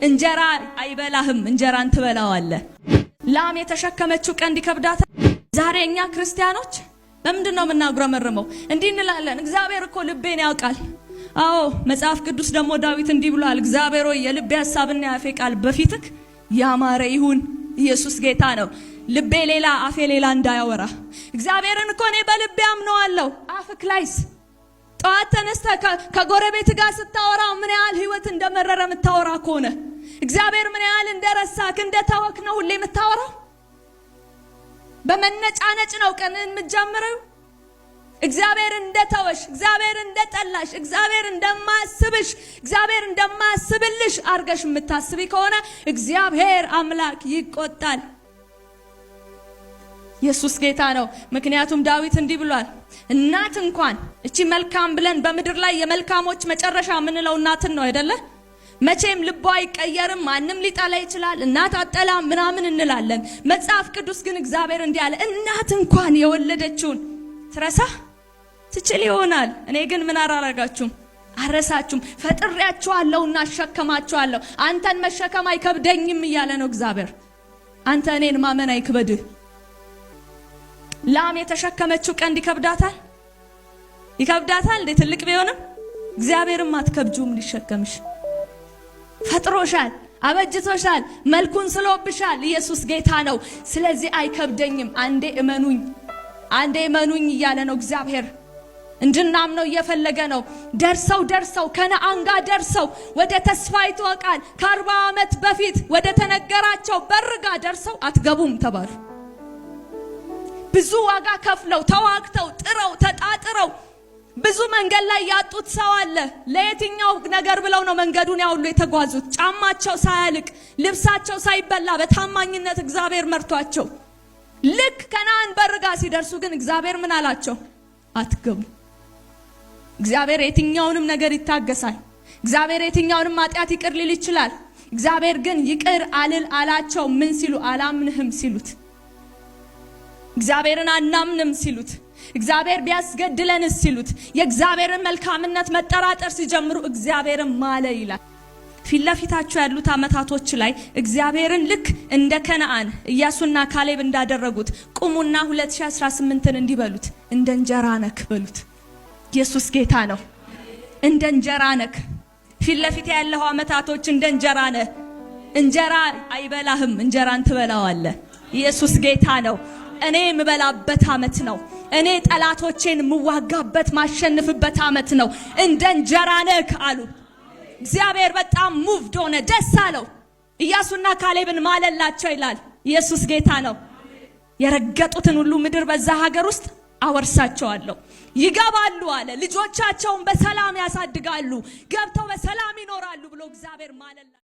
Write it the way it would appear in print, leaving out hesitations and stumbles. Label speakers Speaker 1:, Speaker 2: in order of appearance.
Speaker 1: እንጀራ አይበላህም፣ እንጀራን ትበላዋለህ። ላም የተሸከመችው ቀንድ ይከብዳታል። ዛሬ እኛ ክርስቲያኖች ለምንድነው የምናጉረመርመው? እንዲህ እንላለን፣ እግዚአብሔር እኮ ልቤን ያውቃል። አዎ መጽሐፍ ቅዱስ ደግሞ ዳዊት እንዲህ ብሏል፣ እግዚአብሔር ሆይ የልቤ ሐሳብና የአፌ ቃል በፊትህ ያማረ ይሁን። ኢየሱስ ጌታ ነው። ልቤ ሌላ አፌ ሌላ እንዳያወራ። እግዚአብሔርን እኮ እኔ በልቤ አምነዋለሁ። አፍክ ላይስ ጠዋት ተነስተህ ከጎረቤት ጋር ስታወራ ምን ያህል ህይወት እንደመረረ የምታወራ ከሆነ እግዚአብሔር ምን ያህል እንደረሳክ እንደተወክ ነው ሁሌ የምታወራው። በመነጫነጭ ነው ቀንን የምትጀምረው። እግዚአብሔር እንደተወሽ፣ እግዚአብሔር እንደጠላሽ፣ እግዚአብሔር እንደማያስብሽ፣ እግዚአብሔር እንደማያስብልሽ አርገሽ የምታስቢ ከሆነ እግዚአብሔር አምላክ ይቆጣል። ኢየሱስ ጌታ ነው። ምክንያቱም ዳዊት እንዲህ ብሏል፣ እናት እንኳን እቺ መልካም ብለን በምድር ላይ የመልካሞች መጨረሻ ምንለው እናትን ነው አይደለ? መቼም ልቧ አይቀየርም፣ ማንም ሊጠላ ይችላል፣ እናት አጠላ ምናምን እንላለን። መጽሐፍ ቅዱስ ግን እግዚአብሔር እንዲህ አለ፣ እናት እንኳን የወለደችውን ትረሳ ትችል ይሆናል፣ እኔ ግን ምን አራራጋችሁም አረሳችሁም፣ ፈጥሬያችኋለሁና አሸከማችኋለሁ። አንተን መሸከም አይከብደኝም እያለ ነው እግዚአብሔር። አንተ እኔን ማመን አይክበድህ። ላም የተሸከመችው ቀንድ ይከብዳታል እንዴ? ትልቅ ቢሆንም እግዚአብሔርም አትከብጁም ሊሸከምሽ። ፈጥሮሻል፣ አበጅቶሻል፣ መልኩን ስሎብሻል። ኢየሱስ ጌታ ነው። ስለዚህ አይከብደኝም። አንዴ እመኑኝ እያለ ነው እግዚአብሔር። እንድናምነው እየፈለገ ነው። ደርሰው ከነዓን ጋር ደርሰው ወደ ተስፋይቱ ቃል ከ40 ዓመት በፊት ወደ ተነገራቸው በር ጋር ደርሰው አትገቡም ተባሉ። ብዙ ዋጋ ከፍለው ተዋግተው ጥረው ተጣጥረው ብዙ መንገድ ላይ ያጡት ሰው አለ። ለየትኛው ነገር ብለው ነው መንገዱን ያውሉ የተጓዙት? ጫማቸው ሳያልቅ ልብሳቸው ሳይበላ በታማኝነት እግዚአብሔር መርቷቸው ልክ ከነዓን በር ጋር ሲደርሱ ግን እግዚአብሔር ምን አላቸው? አትገቡ። እግዚአብሔር የትኛውንም ነገር ይታገሳል። እግዚአብሔር የትኛውንም ኃጢአት ይቅር ሊል ይችላል። እግዚአብሔር ግን ይቅር አላቸው። ምን ሲሉ? አላምንህም ሲሉት፣ እግዚአብሔርን አናምንም ሲሉት፣ እግዚአብሔር ቢያስገድለንስ ሲሉት፣ የእግዚአብሔርን መልካምነት መጠራጠር ሲጀምሩ እግዚአብሔርን ማለ ይላል። ፊት ለፊታቸው ያሉት አመታቶች ላይ እግዚአብሔርን ልክ እንደ ከነዓን ኢያሱና ካሌብ እንዳደረጉት ቁሙና 2018ን እንዲበሉት እንደ እንጀራ ነክ በሉት። ኢየሱስ ጌታ ነው። እንደ እንጀራ ነክ። ፊት ለፊት ያለው አመታቶች እንደ እንጀራ ነህ። እንጀራ አይበላህም፣ እንጀራን ትበላዋለህ። ኢየሱስ ጌታ ነው። እኔ የምበላበት አመት ነው። እኔ ጠላቶቼን የምዋጋበት ማሸንፍበት አመት ነው። እንደ እንጀራ ነክ አሉ። እግዚአብሔር በጣም ሙቭድ ሆነ፣ ደስ አለው። ኢያሱና ካሌብን ማለላቸው ይላል። ኢየሱስ ጌታ ነው። የረገጡትን ሁሉ ምድር በዛ ሀገር ውስጥ አወርሳቸዋለሁ። ይገባሉ አለ። ልጆቻቸውን በሰላም ያሳድጋሉ፣ ገብተው በሰላም ይኖራሉ ብሎ እግዚአብሔር ማለላ